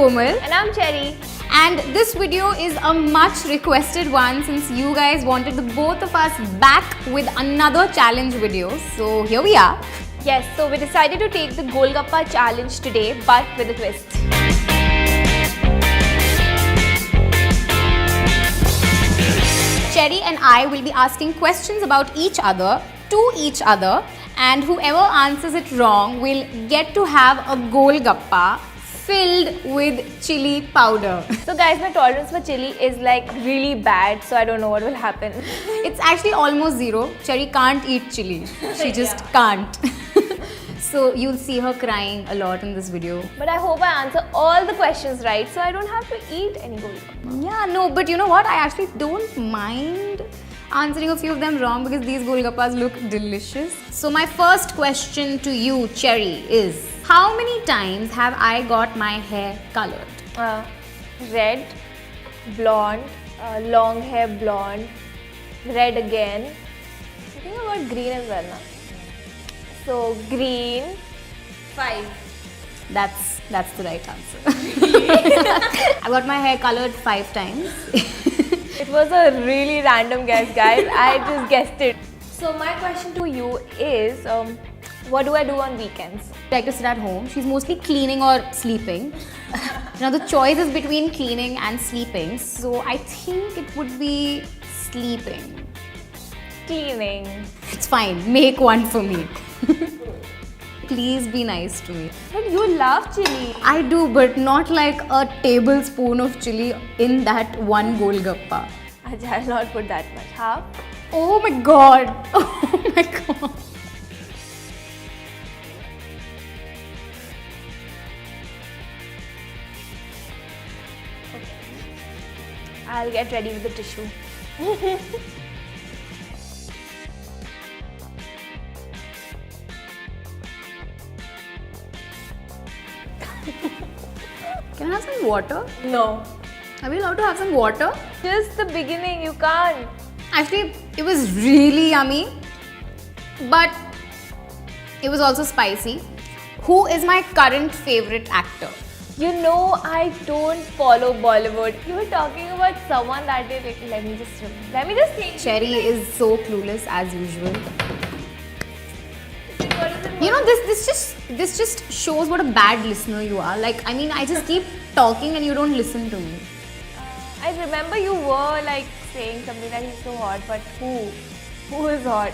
Komal. And I'm Cherry. And this video is a much requested one since you guys wanted the both of us back with another challenge video. So here we are. Yes, so we decided to take the Golgappa challenge today, but with a twist. Cherry and I will be asking questions about each other to each other, and whoever answers it wrong will get to have a Golgappa filled with chili powder. So guys, my tolerance for chili is like really bad, so I don't know what will happen. It's actually almost zero. Cherry can't eat chili. She just can't. So you'll see her crying a lot in this video. But I hope I answer all the questions right, so I don't have to eat any Golgappa. Yeah, no, but you know what? I actually don't mind answering a few of them wrong because these Golgappas look delicious. So my first question to you, Cherry, is how many times have I got my hair colored? Red, blonde, long hair blonde, red again. I think I got green as well now. So green, 5. That's the right answer. I got my hair colored 5 times. It was a really random guess, guys. I just guessed it. So my question to you is, what do I do on weekends? I like to sit at home. She's mostly cleaning or sleeping. Now the choice is between cleaning and sleeping. So I think it would be sleeping. Cleaning. It's fine. Make one for me. Please be nice to me. But you love chili. I do, but not like a tablespoon of chili in that one Golgappa. I'll not put that much. Half? Oh my god. Oh my god. I'll get ready with the tissue. Can I have some water? No. Are we allowed to have some water? Just the beginning, you can't. Actually, it was really yummy, but it was also spicy. Who is my current favorite actor? You know, I don't follow Bollywood. You were talking about someone that day. Let me just think. Cherry is so clueless as usual. What is it? You know, this just shows what a bad listener you are. Like, I mean, I just keep talking and you don't listen to me. I remember you were like saying something that he's so hot, but who? Who is hot?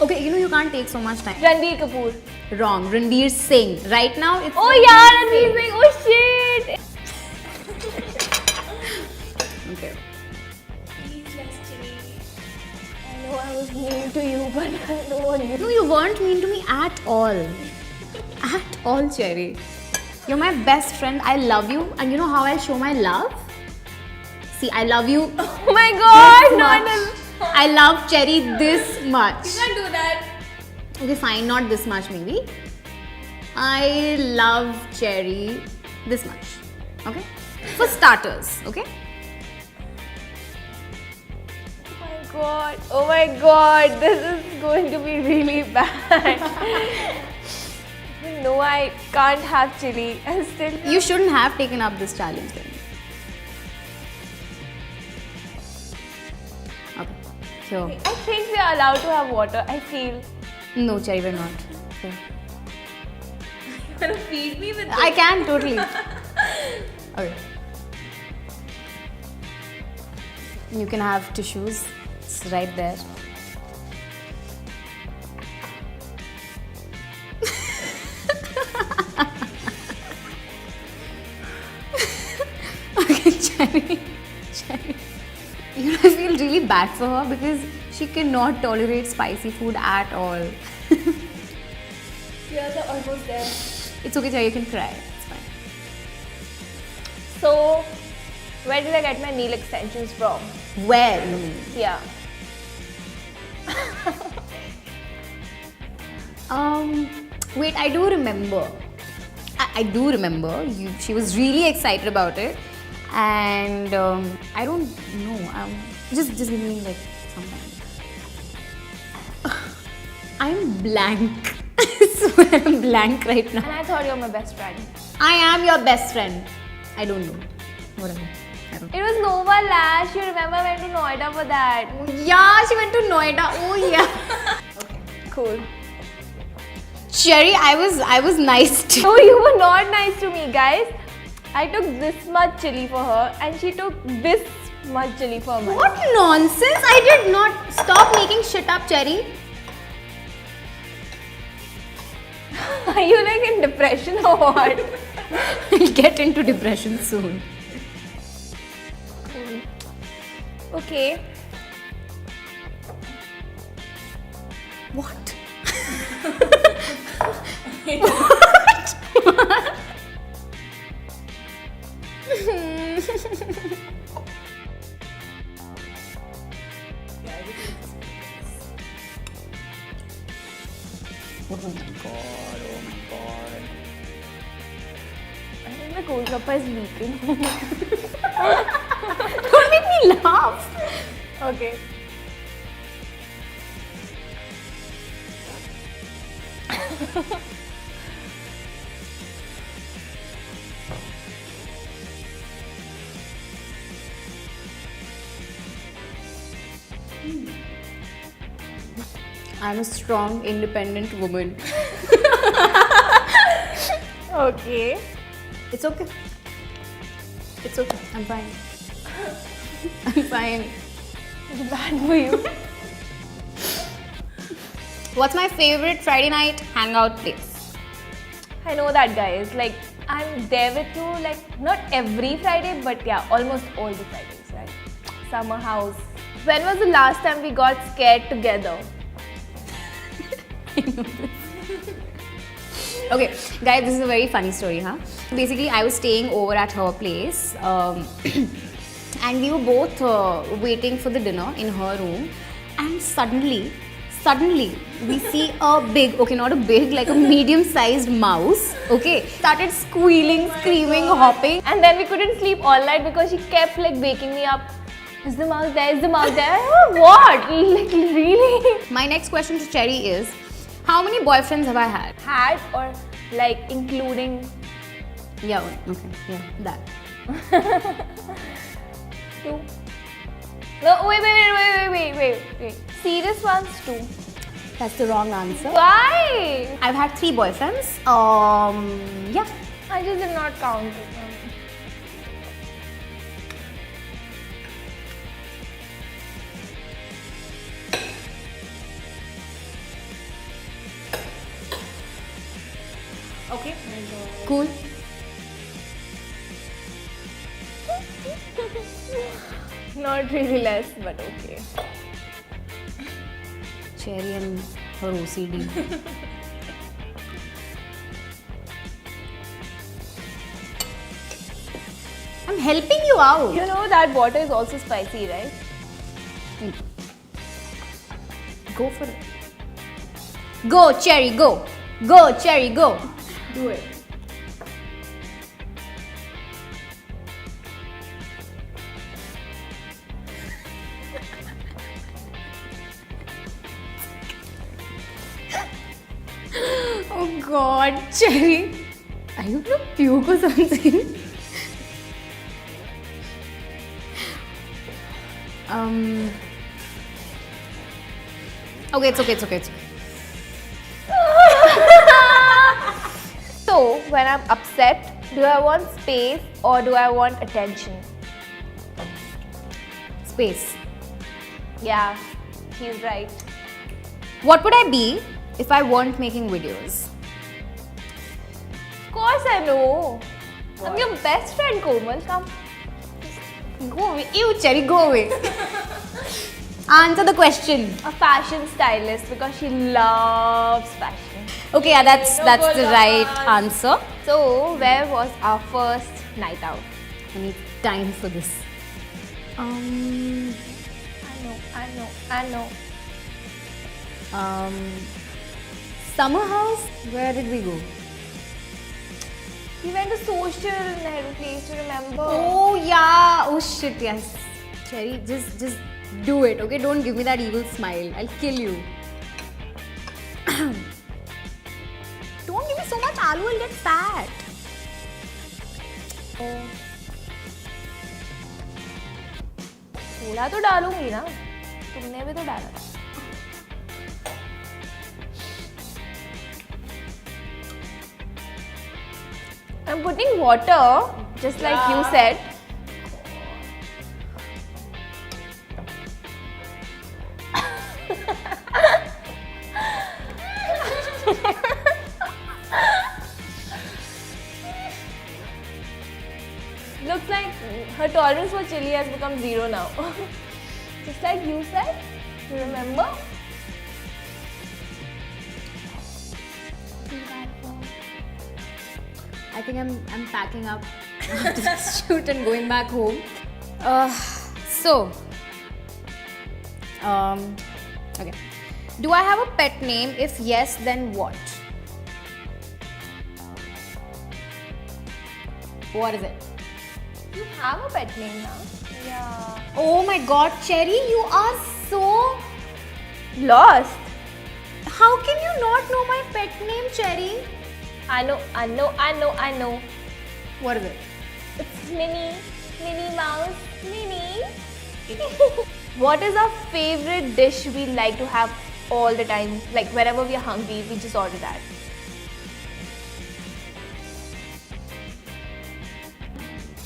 Okay, you know you can't take so much time. Ranbir Kapoor. Wrong. Ranveer Singh. Right now it's. Oh yeah, Ranveer Singh. Oh shit. Okay. Please less chili. I know I was mean to you, but I don't want you. No, you weren't mean to me at all. At all, Cherry. You're my best friend. I love you. And you know how I show my love? See, I love you. Oh my god, no. I love Cherry this much. You can't do that. Okay, fine, not this much maybe. I love Cherry this much. Okay? For starters, okay? Oh my god, this is going to be really bad. No, I can't have chili. I still. You shouldn't have taken up this challenge then. Okay, sure. I think we are allowed to have water. I feel. No, Cherry, we're not. Okay. You're gonna feed me with. I can totally. Okay. You can have tissues. It's right there. Okay, Cherry. You know, I feel really bad for her because she cannot tolerate spicy food at all. You're almost there. It's okay, Cherry, you can cry. It's fine. So, where did I get my nail extensions from? Where? You mean? Yeah. Wait, I do remember. I do remember. She was really excited about it. And I don't know. Just give me like some time. I'm blank. I swear I'm blank right now. And I thought you were my best friend. I am your best friend. I don't know. Whatever. I don't know. It was Nova Lash. You remember I went to Noida for that. Yeah, she went to Noida. Oh yeah. Okay. Cool. Cherry, I was nice to No, you were not nice to me, guys. I took this much chili for her and she took this much chili for me. What nonsense! I did not. Stop making shit up, Cherry. Are you like in depression or what? I'll get into depression soon. Okay. What? Oh my god, oh my god. I think the Golgappa is leaking. Don't make me laugh. Okay. I'm a strong, independent woman. Okay. It's okay. It's okay. I'm fine. I'm fine. It's bad for you. What's my favorite Friday night hangout place? I know that, guys. Like, I'm there with you, like, not every Friday, but yeah, almost all the Fridays, right? Summer house. When was the last time we got scared together? Okay, guys, this is a very funny story, huh? Basically, I was staying over at her place and we were both waiting for the dinner in her room, and suddenly we see a big, okay, not a big, like a medium-sized mouse, okay, started squealing, screaming, hopping. And then we couldn't sleep all night because she kept like waking me up. Is the mouse there? Is the mouse there? Oh, what? Like, really? My next question to Cherry is, how many boyfriends have I had? Had or like including? Yeah, okay, yeah, that. 2. No, wait. Serious ones, 2. That's the wrong answer. Why? I've had 3 boyfriends. Yeah. I just did not count it. Okay. Cool. Not really less, but okay. Cherry and her OCD. I'm helping you out. You know that water is also spicy, right? Go for it. Go, Cherry, go. Go, Cherry, go. Do it. Oh God, Cherry. Are you gonna puke or something? Okay, it's okay. So, when I'm upset, do I want space or do I want attention? Space. Yeah, he's right. What would I be if I weren't making videos? Of course I know. I'm your best friend, Komal. Come. Go away. Ew, Cherry, go away. Answer the question. A fashion stylist because she loves fashion. Okay, yeah, that's the right answer. So, where was our first night out? I need time for this. I know. Summer house? Where did we go? We went to social Nehru place, to remember. Oh yeah. Oh shit, yes. Cherry, just do it, okay? Don't give me that evil smile. I'll kill you. Don't give me so much aloo, I'll get fat. थोड़ा तो डालूंगी ना, तुमने भी तो डाला था. I'm putting water, just like you said. Looks like her tolerance for chili has become 0 now. Just like you said, you remember? I think I'm packing up after this shoot and going back home. Okay. Do I have a pet name? If yes, then what? What is it? You have a pet name now. Yeah. Oh my god, Cherry, you are so... Lost. How can you not know my pet name, Cherry? I know. What is it? It's Minnie Mouse, Minnie. What is our favorite dish we like to have all the time? Like whenever we are hungry, we just order that.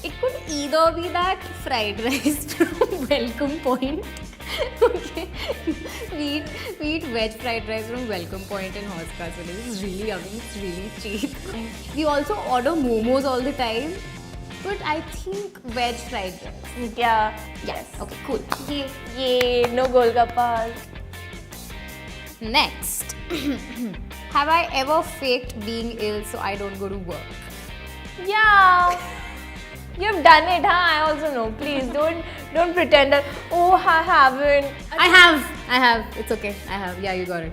It could either be that fried rice from Welcome Point. Okay. We eat veg fried rice from Welcome Point in Horse Castle. It's really yummy, it's really cheap. We also order momos all the time. But I think veg fried rice. Yeah. Yes. Okay, cool. Yay, no Golgappas. Next. Have I ever faked being ill so I don't go to work? Yeah. You've done it, huh? I also know. Please don't pretend that, oh, I haven't. I have. It's okay. I have. Yeah, you got it.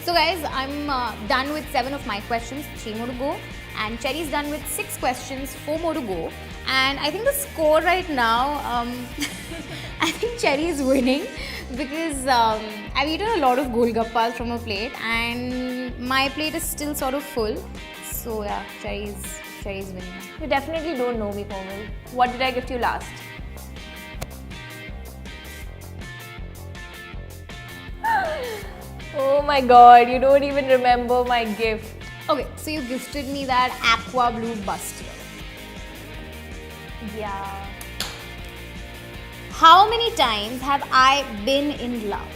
So guys, I'm done with 7 of my questions, 3 more to go. And Cherry's done with 6 questions, 4 more to go. And I think the score right now, I think Cherry is winning because I've eaten a lot of Golgappas from her plate and my plate is still sort of full. So yeah, Cherry's winning. You definitely don't know me, Komal. What did I gift you last? Oh my god, you don't even remember my gift. Okay, so you gifted me that aqua blue buster. Yeah. How many times have I been in love?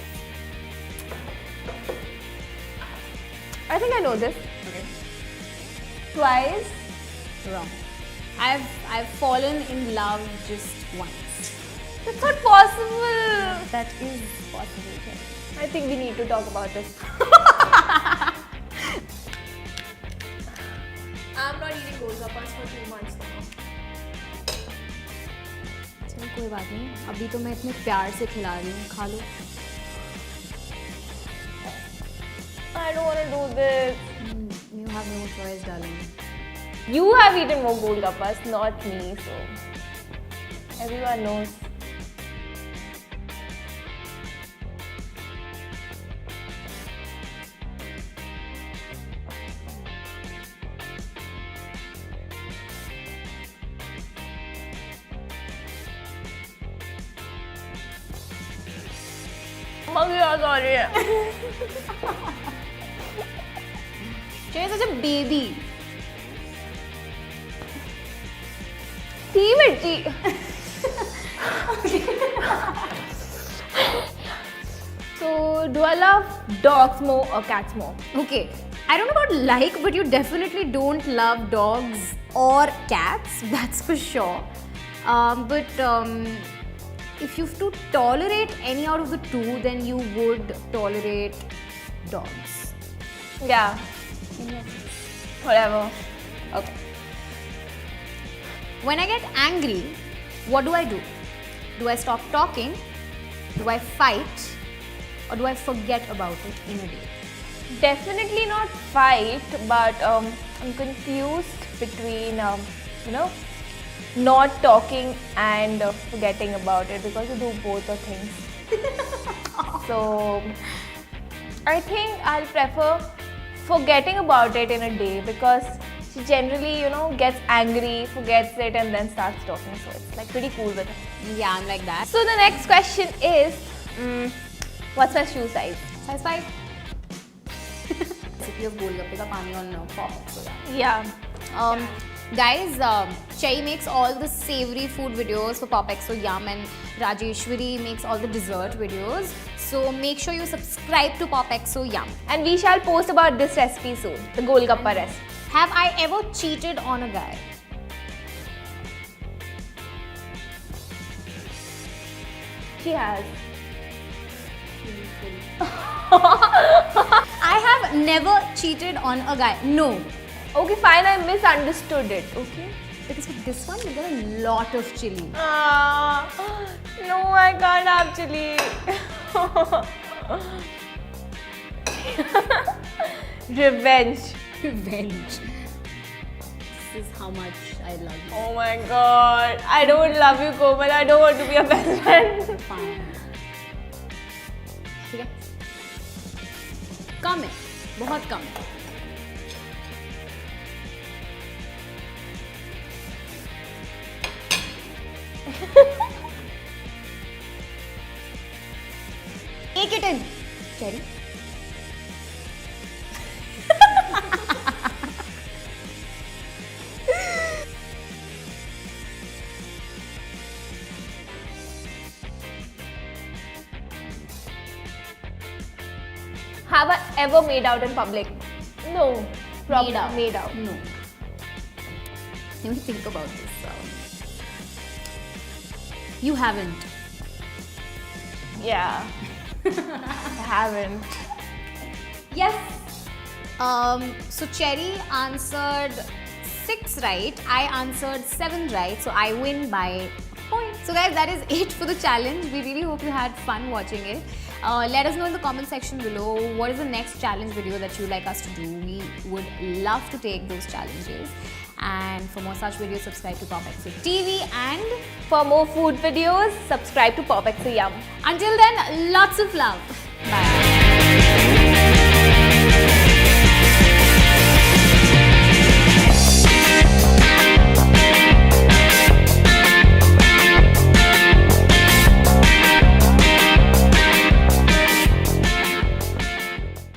I think I know this. Okay. Twice. Wrong. I've fallen in love just once. That's not possible. That is possible. I think we need to talk about this. I'm not eating Golgappas for 2 months now. चलो कोई बात नहीं, अभी तो मैं इतने प्यार से खिला रही हूँ, खा लो. I don't want to do this. You have no choice, darling. You have eaten more Golgappas, not me, so everyone knows. Mummy, I'm sorry. She's such a baby. Tea with tea. So, do I love dogs more or cats more? Okay, I don't know about like, but you definitely don't love dogs or cats, that's for sure. But if you have to tolerate any out of the two, then you would tolerate dogs. Yeah. Whatever. Okay. When I get angry, what do I do? Do I stop talking? Do I fight? Or do I forget about it in a day? Definitely not fight, but I'm confused between, not talking and forgetting about it because you do both the things. So, I think I'll prefer forgetting about it in a day because she generally, gets angry, forgets it, and then starts talking. So it's like pretty cool with her. Yeah, I'm like that. So the next question is, what's my shoe size? Size 5. Recipe of golgappe ka pani on POPxo. Yeah. Guys, Cherry makes all the savory food videos for POPxo Yum, and Rajeshwari makes all the dessert videos. So make sure you subscribe to POPxo Yum. And we shall post about this recipe soon, the golgappa recipe. Have I ever cheated on a guy? She has. I have never cheated on a guy. No. Okay, fine, I misunderstood it, okay? Because with this one, we got a lot of chili. No, I can't have chili. Revenge. Revenge. This is how much I love you. Oh my god. I don't love you, Komal. I don't want to be a best friend. Fine. ठीक है? कम है, बहुत कम है. Take it in, Cherry. Have I ever made out in public? No. Probably Made out. No. Let me think about this. You haven't. Yeah. I haven't. Yes. So Cherry answered 6 right. I answered 7 right. So I win by a point. So guys, that is it for the challenge. We really hope you had fun watching it. Let us know in the comment section below what is the next challenge video that you'd like us to do. We would love to take those challenges. And for more such videos, subscribe to POPxo TV. And For more food videos, subscribe to POPxo Yum. until then, lots of love. Bye.